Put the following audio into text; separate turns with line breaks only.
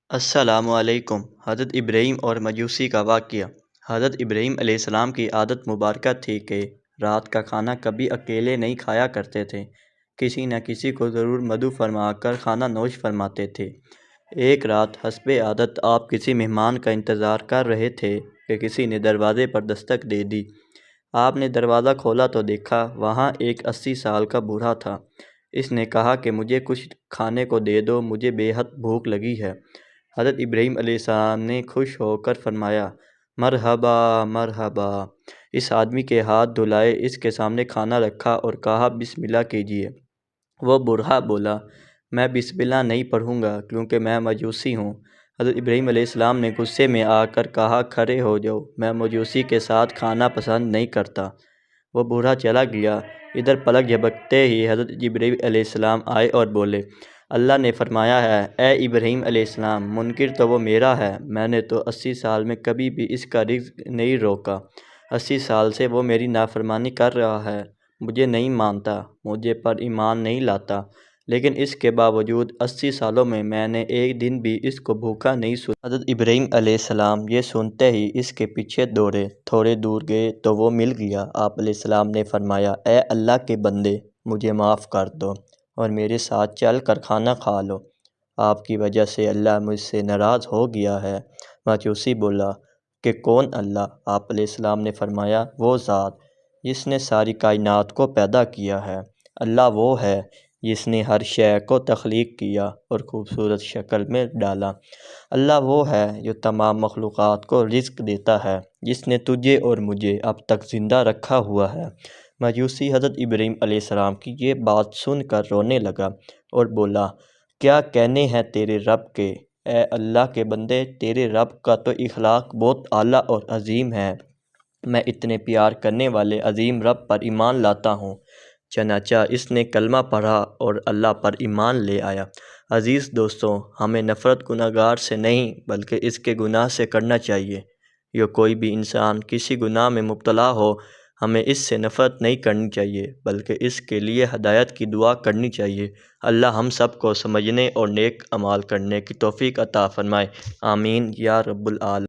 السلام علیکم۔ حضرت ابراہیم اور مجوسی کا واقعہ۔ حضرت ابراہیم علیہ السلام کی عادت مبارکہ تھی کہ رات کا کھانا کبھی اکیلے نہیں کھایا کرتے تھے، کسی نہ کسی کو ضرور مدعو فرما کر کھانا نوش فرماتے تھے۔ ایک رات حسب عادت آپ کسی مہمان کا انتظار کر رہے تھے کہ کسی نے دروازے پر دستک دے دی۔ آپ نے دروازہ کھولا تو دیکھا وہاں ایک 80 سال کا بوڑھا تھا۔ اس نے کہا کہ مجھے کچھ کھانے کو دے دو، مجھے بے حد بھوک لگی ہے۔ حضرت ابراہیم علیہ السلام نے خوش ہو کر فرمایا، مرحبا مرحبا۔ اس آدمی کے ہاتھ دھلائے، اس کے سامنے کھانا رکھا اور کہا بسم اللہ کیجیے۔ وہ بوڑھا بولا، میں بسم اللہ نہیں پڑھوں گا کیونکہ میں مجوسی ہوں۔ حضرت ابراہیم علیہ السلام نے غصے میں آ کر کہا، کھڑے ہو جاؤ، میں مجوسی کے ساتھ کھانا پسند نہیں کرتا۔ وہ بوڑھا چلا گیا۔ ادھر پلک جھپکتے ہی حضرت جبرائیل علیہ السلام آئے اور بولے، اللہ نے فرمایا ہے، اے ابراہیم علیہ السلام، منکر تو وہ میرا ہے، میں نے تو 80 سال میں کبھی بھی اس کا رزق نہیں روکا۔ 80 سال سے وہ میری نافرمانی کر رہا ہے، مجھے نہیں مانتا، مجھے پر ایمان نہیں لاتا، لیکن اس کے باوجود 80 سالوں میں نے ایک دن بھی اس کو بھوکا نہیں سنا۔ حضرت ابراہیم علیہ السلام یہ سنتے ہی اس کے پیچھے دوڑے، تھوڑے دور گئے تو وہ مل گیا۔ آپ علیہ السلام نے فرمایا، اے اللہ کے بندے، مجھے معاف کر دو اور میرے ساتھ چل کر کھانا کھا لو، آپ کی وجہ سے اللہ مجھ سے ناراض ہو گیا ہے۔ مجوسی بولا کہ کون اللہ؟ آپ علیہ السلام نے فرمایا، وہ ذات جس نے ساری کائنات کو پیدا کیا ہے۔ اللہ وہ ہے جس نے ہر شے کو تخلیق کیا اور خوبصورت شکل میں ڈالا۔ اللہ وہ ہے جو تمام مخلوقات کو رزق دیتا ہے، جس نے تجھے اور مجھے اب تک زندہ رکھا ہوا ہے۔ مجوسی حضرت ابراہیم علیہ السلام کی یہ بات سن کر رونے لگا اور بولا، کیا کہنے ہیں تیرے رب کے؟ اے اللہ کے بندے، تیرے رب کا تو اخلاق بہت اعلیٰ اور عظیم ہے، میں اتنے پیار کرنے والے عظیم رب پر ایمان لاتا ہوں۔ چنانچہ اس نے کلمہ پڑھا اور اللہ پر ایمان لے آیا۔ عزیز دوستوں، ہمیں نفرت گناہ گار سے نہیں بلکہ اس کے گناہ سے کرنا چاہیے۔ یا کوئی بھی انسان کسی گناہ میں مبتلا ہو، ہمیں اس سے نفرت نہیں کرنی چاہیے بلکہ اس کے لیے ہدایت کی دعا کرنی چاہیے۔ اللہ ہم سب کو سمجھنے اور نیک اعمال کرنے کی توفیق عطا فرمائے، آمین یا رب العالمین۔